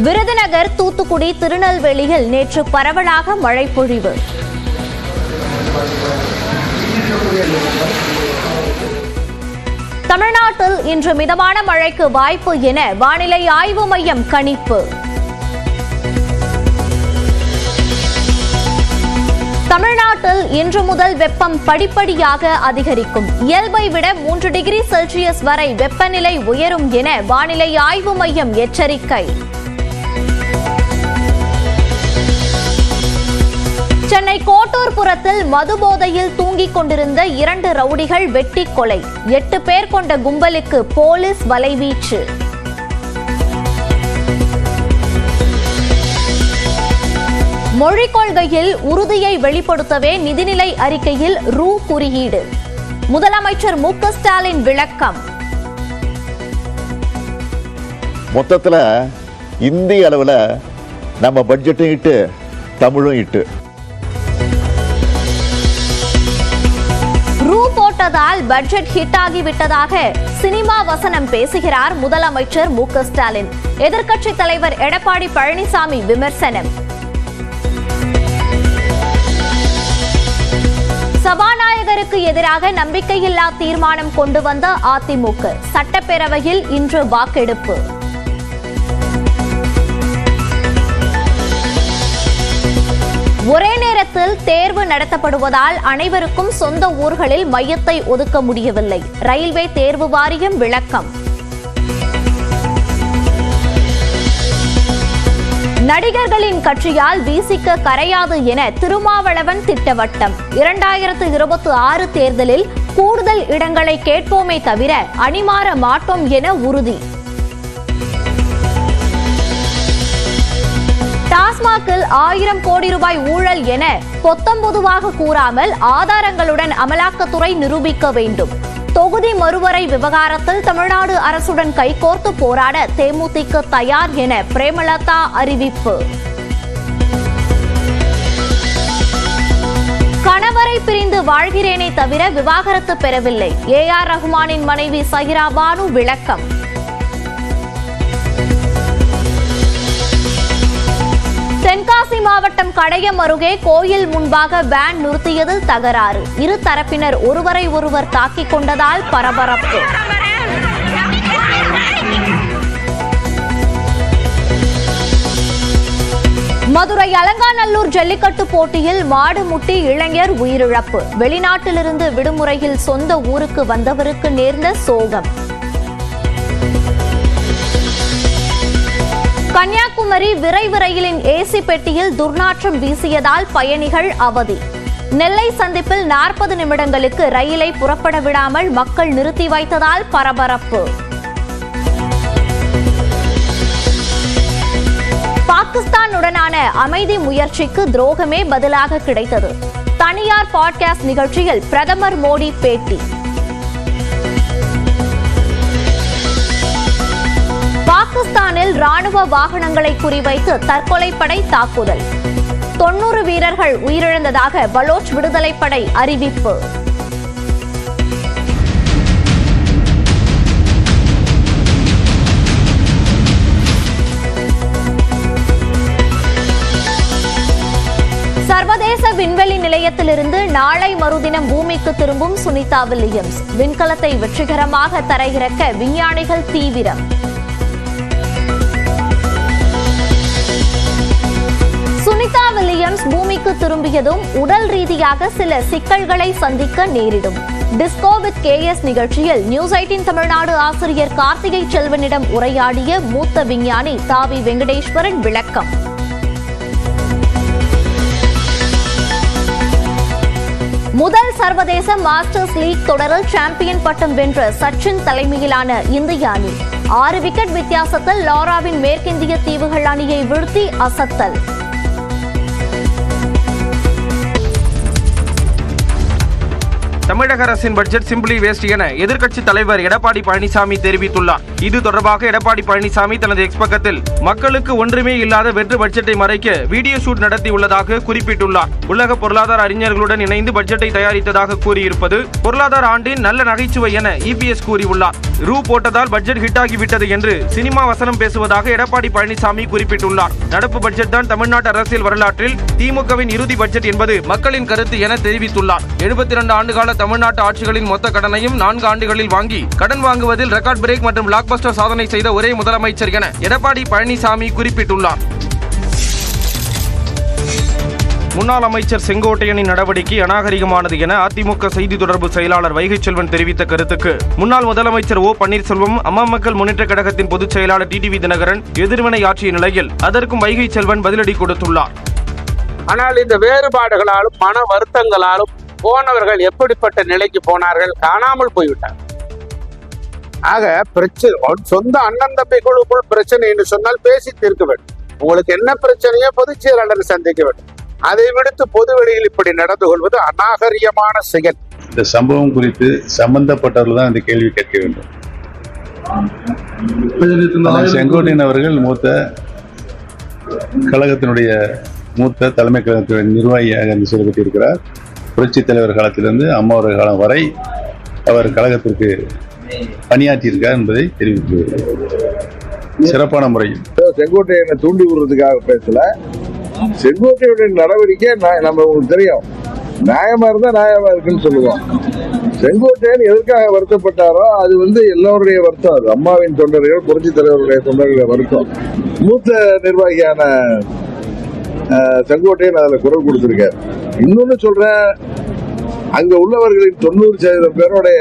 விருதுநகர், தூத்துக்குடி, திருநெல்வேலியில் நேற்று பரவலாக மழை பொழிவு. தமிழ்நாட்டில் இன்று மிதமான மழைக்கு வாய்ப்பு என வானிலை ஆய்வு மையம் கணிப்பு. தமிழ்நாட்டில் இன்று முதல் வெப்பம் படிப்படியாக அதிகரிக்கும். இயல்பை விட 3 டிகிரி செல்சியஸ் வரை வெப்பநிலை உயரும் என வானிலை ஆய்வு மையம் எச்சரிக்கை. சென்னை கோட்டூர்புரத்தில் மதுபோதையில் தூங்கிக் கொண்டிருந்த 2 ரவுடிகள் வெட்டி கொலை. 8 பேர் கொண்ட கும்பலுக்கு போலீஸ் வலைவீச்சு. மொழிக் கொள்கையில் உறுதியை வெளிப்படுத்தவே நிதிநிலை அறிக்கையில் குறியீடு. முதலமைச்சர் மு.க. ஸ்டாலின் விளக்கம். மொத்தத்தில் இந்திய அளவில் நம்ம பட்ஜெட்டும் இட்டு தமிழும் இட்டு போட்டதால் பட்ஜெட் ஹிட் ஆகிவிட்டதாக சினிமா வசனம் பேசுகிறார் முதலமைச்சர் மு.க. ஸ்டாலின். எதிர்க்கட்சித் தலைவர் எடப்பாடி பழனிசாமி விமர்சனம். சபாநாயகருக்கு எதிராக நம்பிக்கையில்லா தீர்மானம் கொண்டு வந்த அதிமுக. சட்டப்பேரவையில் இன்று வாக்கெடுப்பு. ஒரே நேரத்தில் தேர்வு நடத்தப்படுவதால் அனைவருக்கும் சொந்த ஊர்களில் மையத்தை ஒதுக்க முடியவில்லை. ரயில்வே தேர்வு வாரியம் விளக்கம். நடிகர்களின் கட்சியால் விசிக கரையாது என திருமாவளவன் திட்டவட்டம். 2026 தேர்தலில் கூடுதல் இடங்களை கேட்போமே தவிர அணிமாற மாட்டோம் என உறுதி. டாஸ்மாகில் 1000 கோடி ரூபாய் ஊழல் என பொத்தம் பொதுவாக கூறாமல் ஆதாரங்களுடன் அமலாக்கத்துறை நிரூபிக்க வேண்டும். தொகுதி மறுவரை விவகாரத்தில் தமிழ்நாடு அரசுடன் கைகோர்த்து போராட தேமுதிக தயார் என பிரேமலதா அறிவிப்பு. கணவரை பிரிந்து வாழ்கிறேனே தவிர விவாகரத்து பெறவில்லை. ஏ.ஆர். ரஹ்மானின் மனைவி சஹிரா பானு விளக்கம். தென்காசி மாவட்டம் கடையம் அருகே கோயில் முன்பாக வேன் நிறுத்தியதில் தகராறு. இரு தரப்பினர் ஒருவரை ஒருவர் தாக்கிக் கொண்டதால் பரபரப்பு. மதுரை அலங்காநல்லூர் ஜல்லிக்கட்டு போட்டியில் மாடு முட்டி இளைஞர் உயிரிழப்பு. வெளிநாட்டிலிருந்து விடுமுறையில் சொந்த ஊருக்கு வந்தவருக்கு நேர்ந்த சோகம். கன்னியாகுமரி விரைவு ரயிலின் ஏசி பெட்டியில் துர்நாற்றம் வீசியதால் பயணிகள் அவதி. நெல்லை சந்திப்பில் 40 நிமிடங்களுக்கு ரயிலை புறப்பட விடாமல் மக்கள் நிறுத்தி வைத்ததால் பரபரப்பு. பாகிஸ்தானுடனான அமைதி முயற்சிக்கு துரோகமே பதிலாக கிடைத்தது. தனியார் பாட்காஸ்ட் நிகழ்ச்சியில் பிரதமர் மோடி பேட்டி. பாகிஸ்தானில் ராணுவ வாகனங்களை குறிவைத்து தற்கொலைப்படை தாக்குதல். 90 வீரர்கள் உயிரிழந்ததாக பலோச் விடுதலைப்படை அறிவிப்பு. சர்வதேச விண்வெளி நிலையத்திலிருந்து நாளை மறுதினம் பூமிக்கு திரும்பும் சுனிதா வில்லியம்ஸ். விண்கலத்தை வெற்றிகரமாக தரையிறக்க விஞ்ஞானிகள் தீவிரம். சுனிதா வில்லியம்ஸ் பூமிக்கு திரும்பியதும் உடல் ரீதியாக சில சிக்கல்களை சந்திக்க நேரிடும். டிஸ்கோ வித் KS நிகழ்ச்சியில் நியூஸ் 18 தமிழ்நாடு ஆசிரியர் கார்த்திகை செல்வனிடம் உரையாடிய மூத்த விஞ்ஞானி தாவி வெங்கடேஸ்வரன் விளக்கம். முதல் சர்வதேச மாஸ்டர்ஸ் லீக் தொடரில் சாம்பியன் பட்டம் வென்ற சச்சின் தலைமையிலான இந்திய அணி 6 விக்கெட் வித்தியாசத்தில் லாராவின் மேற்கிந்திய தீவுகள் அணியை வீழ்த்தி அசத்தல். தமிழக அரசின் பட்ஜெட் சிம்பிளி வேஸ்ட் என எதிர்க்கட்சி தலைவர் எடப்பாடி பழனிசாமி தெரிவித்துள்ளார். இது தொடர்பாக எடப்பாடி பழனிசாமி தனது எக்ஸ் பக்கத்தில் மக்களுக்கு ஒன்றுமே இல்லாத வெற்று பட்ஜெட்டை மறைக்க வீடியோ ஷூட் நடத்தியுள்ளதாக குறிப்பிட்டுள்ளார். உலக பொருளாதார அறிஞர்களுடன் இணைந்து பட்ஜெட்டை தயாரித்ததாக கூறியிருப்பது பொருளாதார ஆண்டின் நல்ல நகைச்சுவை என இபிஎஸ் கூறியுள்ளார். ரூ போட்டதால் பட்ஜெட் ஹிட் ஆகிவிட்டது என்று சினிமா வசனம் பேசுவதாக எடப்பாடி பழனிசாமி குறிப்பிட்டுள்ளார். நடப்பு பட்ஜெட் தான் தமிழ்நாட்டு அரசியல் வரலாற்றில் திமுகவின் இறுதி பட்ஜெட் என்பது மக்களின் கருத்து என தெரிவித்துள்ளார். 72 ஆண்டுகால தமிழ்நாட்டு ஆட்சிகளின் மொத்த கடனையும் 4 ஆண்டுகளில் வாங்கி கடன் வாங்குவதில் ரெக்கார்ட் பிரேக் மற்றும் பிளாக்பஸ்டர் சாதனை செய்த ஒரே முதலமைச்சர் என எடப்பாடி பழனிசாமி குறிப்பிட்டுள்ளார். முன்னாள் அமைச்சர் செங்கோட்டையனின் நடவடிக்கை அநாகரிகமானது என அதிமுக செய்தி தொடர்பு செயலாளர் வைகை செல்வன் தெரிவித்த கருத்துக்கு முன்னாள் முதலமைச்சர் ஓ பன்னீர்செல்வம், அம்மா மக்கள் முன்னேற்ற கழகத்தின் பொதுச் செயலாளர் டிடிவி தினகரன் எதிர்வினை ஆற்றிய நிலையில் அதற்கும் வைகை செல்வன் பதிலடி கொடுத்துள்ளார். ஆனால் இந்த வேறுபாடுகளாலும் மன வருத்தங்களாலும் போனவர்கள் எப்படிப்பட்ட நிலைக்கு போனார்கள், காணாமல் போய்விட்டார். ஆக பிரச்சனை சொந்த அண்ணன் தம்பிக்குழுக்குள் பிரச்சனை என்று சொன்னால் பேசி தீர்க்க வேண்டும். உங்களுக்கு என்ன பிரச்சனையோ பொதுச் செயலாளரை சந்திக்க வேண்டும். அதை விடுத்து பொது வெளியில் இப்படி நடந்து கொள்வது அநாகரிகமான செயல். இந்த சம்பவம் குறித்து சம்பந்தப்பட்டவர்கள் தான் இந்த கேள்வி கேட்க வேண்டும். செங்கோட்டையன் அவர்கள் கழகத்தினுடைய மூத்த தலைமை கழகத்தினுடைய நிர்வாகியாக செயல்பட்டிருக்கிறார். புரட்சி தலைவர் காலத்திலிருந்து அம்மாவர்கள் காலம் வரை அவர் கழகத்திற்கு பணியாற்றியிருக்கார் என்பதை தெரிவித்துள்ளார். சிறப்பான முறையில் செங்கோட்டையனை தூண்டி விடுறதுக்காக பேசல. செங்கோட்டையுடைய நடவடிக்கை நம்ம உங்களுக்கு தெரியும், நியாயமா இருந்தா நியாயமா இருக்குன்னு சொல்லுவோம். செங்கோட்டையன் எதற்காக வருத்தப்பட்டாரோ அது எல்லோருடைய வருத்தம். அது அம்மாவின் தொண்டர்கள், புரட்சி தலைவருடைய தொண்டர்களுடைய வருத்தம். மூத்த நிர்வாகியான செங்கோட்டையன் அதுல குரல் கொடுத்திருக்காரு. இன்னொன்னு சொல்றேன், அங்க உள்ளவர்களின் 90% பேருடைய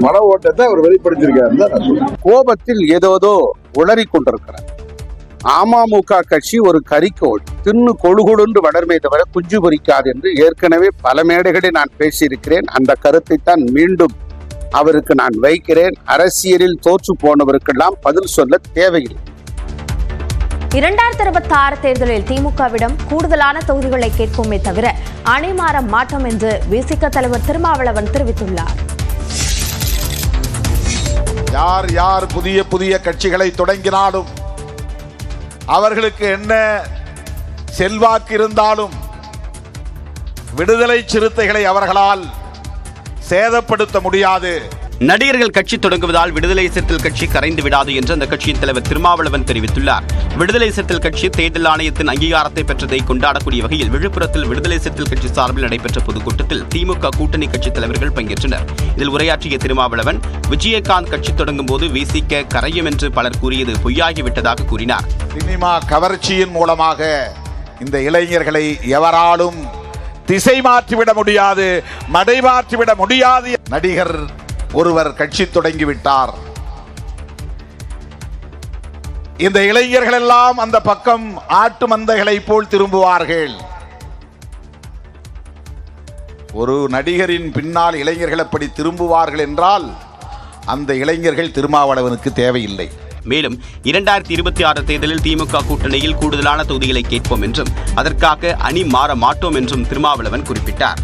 மன ஓட்டத்தை அவர் வெளிப்படுத்தியிருக்காரு தான் நான் சொல்றேன். கோபத்தில் ஏதோதோ உளறி கொண்டிருக்கிறார். அமமுக கட்சி ஒரு கரிக்கோள், தின்னு கொழுகொழுன்று வளர்மை தவிர குஞ்சு பொறிக்காது என்று ஏற்கனவே பல மேடைகளில் நான் பேசியிருக்கிறேன். அந்த கருத்தை தான் மீண்டும் அவருக்கு நான் வைக்கிறேன். அரசியலில் தோற்று போனவருக்கெல்லாம் பதில் சொல்ல தேவையில்லை. 2026 தேர்தலில் திமுகவிடம் கூடுதலான தொகுதிகளை கேட்போமே தவிர அணி மாற மாட்டோம் என்று விசிக தலைவர் திருமாவளவன் தெரிவித்துள்ளார். யார் யார் புதிய புதிய கட்சிகளை தொடங்கினாலும் அவர்களுக்கு என்ன செல்வாக்கு இருந்தாலும் விடுதலை சிறுத்தைகளை அவர்களால் சேதப்படுத்த முடியாது. நடிகர்கள் கட்சி தொடங்குவதால் விடுதலை சிறுத்தைகள் கட்சி கரைந்து விடாது என்று அந்த கட்சியின் தலைவர் திருமாவளவன் தெரிவித்துள்ளார். விடுதலை சிறுத்தைகள் கட்சி தேர்தல் ஆணையத்தின் அங்கீகாரத்தை பெற்றதை கொண்டாடக்கூடிய வகையில் விழுப்புரத்தில் விடுதலை சிறுத்தைகள் கட்சி சார்பில் நடைபெற்ற பொதுக்கூட்டத்தில் திமுக கூட்டணி கட்சித் தலைவர்கள் பங்கேற்றனர். இதில் உரையாற்றிய திருமாவளவன், விஜயகாந்த் கட்சி தொடங்கும் போது விசிக கரையும் என்று பலர் கூறியது பொய்யாகிவிட்டதாக கூறினார். சினிமா கவர்ச்சியின் மூலமாக இந்த இளைஞர்களை எவராலும் திசை மாற்றிவிட முடியாது, மடைமாற்றிவிட முடியாது. நடிகர் ஒருவர் கட்சி தொடங்கிவிட்டார், இந்த இளைஞர்கள் எல்லாம் அந்த பக்கம் ஆட்டு மந்தைகளை போல் திரும்புவார்கள். ஒரு நடிகரின் பின்னால் இளைஞர்கள் அப்படி திரும்புவார்கள் என்றால் அந்த இளைஞர்கள் திருமாவளவனுக்கு தேவையில்லை. மேலும் 2026 தேர்தலில் திமுக கூட்டணியில் கூடுதலான தொகுதிகளை கேட்போம் என்றும் அதற்காக அணி மாற மாட்டோம் என்றும் திருமாவளவன் குறிப்பிட்டார்.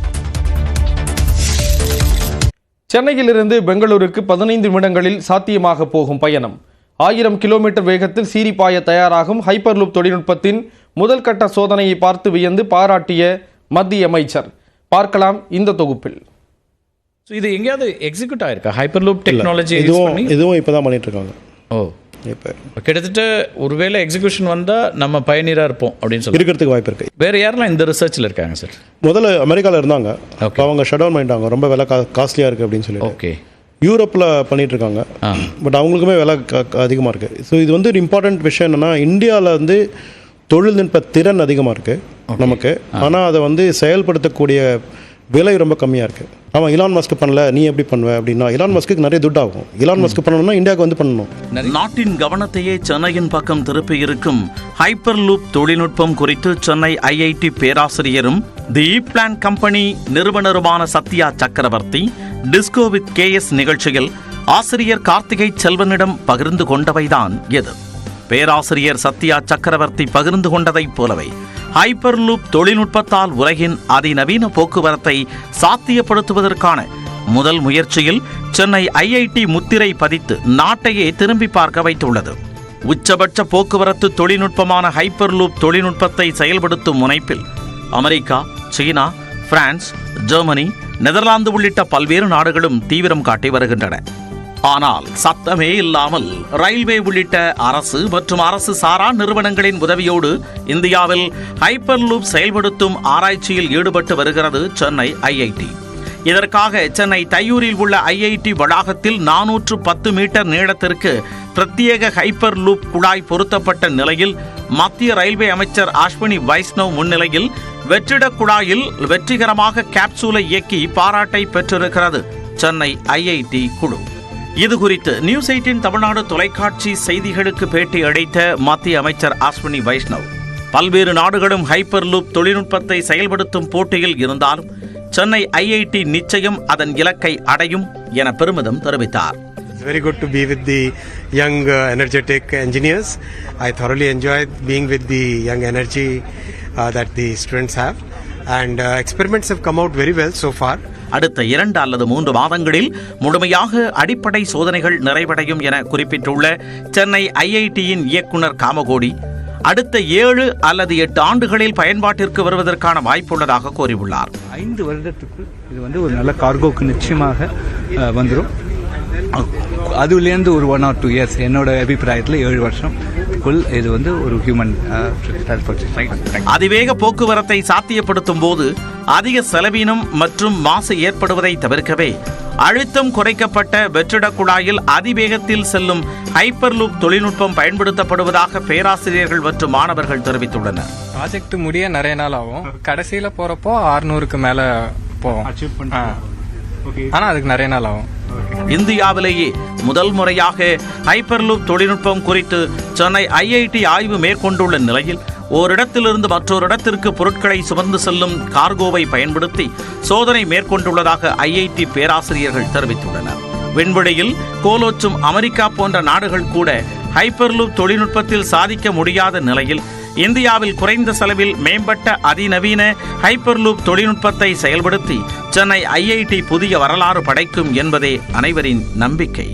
சென்னையிலிருந்து பெங்களூருக்கு 15 நிமிடங்களில் சாத்தியமாக போகும் பயணம். 1000 கிலோமீட்டர் வேகத்தில் சீரிப்பாய தயாராகும் ஹைப்பர்லூப் தொழில்நுட்பத்தின் முதல் கட்ட சோதனையை பார்த்து வியந்து பாராட்டிய மத்திய அமைச்சர். பார்க்கலாம் இந்த தொகுப்பில். இது எங்கேயாவது எக்ஸிக்யூட் ஆயிருக்கா? ஹைப்பர்லூப் டெக்னாலஜி இதுவும் இப்போதான் பண்ணிட்டு இருக்காங்க. இப்போ கிட்டத்தட்ட ஒருவேளை எக்ஸிக்யூஷன் வந்தால் நம்ம பயனீராக இருப்போம் அப்படின்னு சொல்லி இருக்கிறதுக்கு வாய்ப்பு இருக்குது. வேறு யாரெல்லாம் இந்த ரிசர்ச்சில் இருக்காங்க சார்? முதல்ல அமெரிக்காவில் இருந்தாங்க, அவங்க ஷட் டவுன் பண்ணிட்டாங்க, ரொம்ப விலை காஸ்ட்லியாக இருக்குது அப்படின்னு சொல்லி. ஓகே, யூரோப்பில் பண்ணிட்டு இருக்காங்க, பட் அவங்களுக்குமே விலை அதிகமாக இருக்குது. ஸோ இது ஒரு இம்பார்ட்டண்ட் விஷயம் என்னென்னா, இந்தியாவில் தொழில்நுட்ப திறன் அதிகமாக இருக்குது நமக்கு, ஆனால் அதை செயல்படுத்தக்கூடிய விலை ரொம்ப கம்மியாக இருக்குது. ஆமாம், இலான் மஸ்க் பண்ணல, நீ எப்படி பண்ணுவ அப்படின்னா, இலான் மஸ்க்கு நிறைய துட்டு ஆகும். இலான் மஸ்க் பண்ணணும்னா இந்தியாவுக்கு பண்ணணும். நாட்டின் கவனத்தையே சென்னையின் பக்கம் திருப்பி இருக்கும் ஹைப்பர் லூப் தொழில்நுட்பம் குறித்து சென்னை ஐஐடி பேராசிரியரும் தி இ-பிளான் கம்பெனி நிறுவனருமான சத்யா சக்கரவர்த்தி டிஸ்கோ வித் கேஎஸ் நிகழ்ச்சியில் ஆசிரியர் கார்த்திகை செல்வனிடம் பகிர்ந்து கொண்டவைதான் எது. பேராசிரியர் சத்யா சக்கரவர்த்தி பகிர்ந்து கொண்டதைப் போலவே ஹைப்பர் லூப் தொழில்நுட்பத்தால் உலகின் அதிநவீன போக்குவரத்தை சாத்தியப்படுத்துவதற்கான முதல் முயற்சியில் சென்னை ஐஐடி முத்திரை பதித்து நாட்டையே திரும்பி பார்க்க வைத்துள்ளது. உச்சபட்ச போக்குவரத்து தொழில்நுட்பமான ஹைப்பர் லூப் தொழில்நுட்பத்தை செயல்படுத்தும் முனைப்பில் அமெரிக்கா, சீனா, பிரான்ஸ், ஜெர்மனி, நெதர்லாந்து உள்ளிட்ட பல்வேறு நாடுகளும் தீவிரம் காட்டி வருகின்றன. ஆனால் சத்தமே இல்லாமல் ரயில்வே உள்ளிட்ட அரசு மற்றும் அரசு சாரா நிறுவனங்களின் உதவியோடு இந்தியாவில் ஹைப்பர் லூப் செயல்படுத்தும் ஆராய்ச்சியில் ஈடுபட்டு வருகிறது சென்னை ஐஐடி. இதற்காக சென்னை தையூரில் உள்ள ஐஐடி வளாகத்தில் 410 மீட்டர் நீளத்திற்கு பிரத்யேக ஹைப்பர் லூப் குழாய் பொருத்தப்பட்ட நிலையில் மத்திய ரயில்வே அமைச்சர் அஸ்வினி வைஷ்ணவ் முன்னிலையில் வெற்றிட குழாயில் வெற்றிகரமாக கேப்சூலை இயக்கி பாராட்டை பெற்றிருக்கிறது சென்னை ஐஐடி குழு. இதுகுறித்து நியூஸ் 18 தமிழ்நாடு தொலைக்காட்சி செய்திகளுக்கு பேட்டி அளித்த மத்திய அமைச்சர் அஸ்வினி வைஷ்ணவ், பல்வேறு நாடுகளும் ஹைப்பர் லூப் தொழில்நுட்பத்தை செயல்படுத்தும் போட்டியில் இருந்தாலும் சென்னை ஐஐடி நிச்சயம் அதன் இலக்கை அடையும் என பெருமிதம் தெரிவித்தார். It's very good to be with the young energetic engineers. I thoroughly enjoyed being with the young energy that the students have, and experiments have come out very well so far. அடுத்த 2 அல்லது 3 மாதங்களில் முழுமையாக அடிப்படை சோதனைகள் நிறைவடையும் என குறிப்பிட்டுள்ள சென்னை ஐஐடியின் இயக்குனர் காமகோடி, அடுத்த 7 அல்லது 8 ஆண்டுகளில் பயன்பாட்டிற்கு வருவதற்கான வாய்ப்புள்ளதாக கூறியுள்ளார். 5 வருடத்துக்குள் இது ஒரு நல்ல கார்கோக்கு நிச்சயமாக வந்துடும். அதுலேருந்து ஒரு 1 or 2 years என்னோட அபிப்பிராயத்தில் 7 வருஷம்க்குள் இது ஒரு ஹியூமன் டிரான்ஸ்போர்ட்டேஷன். அதிவேக போக்குவரத்தை சாத்தியப்படுத்தும் போது அதிக செலவினம் மற்றும் மாசு ஏற்படுவதை தவிர்க்கவே அழுத்தம் குறைக்கப்பட்ட வெற்றிட குழாயில் அதிவேகத்தில் செல்லும் ஹைப்பர் லூப் தொழில்நுட்பம் பயன்படுத்தப்படுவதாக பேராசிரியர்கள் மற்றும் மாணவர்கள் தெரிவித்துள்ளனர். ப்ராஜெக்ட் முடிய நிறைய நாள் ஆகும். கடைசியில போறப்போ 600க்கு மேல போகும். ஆனா அதுக்கு நிறைய நாள் ஆகும். இந்தியாவிலேயே முதல் முறையாக ஹைப்பர் லூப் தொழில்நுட்பம் குறித்து சென்னை ஐஐடி ஆய்வு மேற்கொண்டுள்ள நிலையில் ஓரிடத்திலிருந்து மற்றொரு இடத்திற்கு பொருட்களை சுமந்து செல்லும் கார்கோவை பயன்படுத்தி சோதனை மேற்கொண்டுள்ளதாக ஐஐடி பேராசிரியர்கள் தெரிவித்துள்ளனர். விண்வெளியில் கோலோச்சும் அமெரிக்கா போன்ற நாடுகள் கூட ஹைப்பர் லூப் தொழில்நுட்பத்தில் சாதிக்க முடியாத நிலையில் இந்தியாவில் குறைந்த செலவில் மேம்பட்ட அதிநவீன ஹைப்பர் லூப் தொழில்நுட்பத்தை செயல்படுத்தி சென்னை ஐஐடி புதிய வரலாறு படைக்கும் என்பதே அனைவரின் நம்பிக்கை.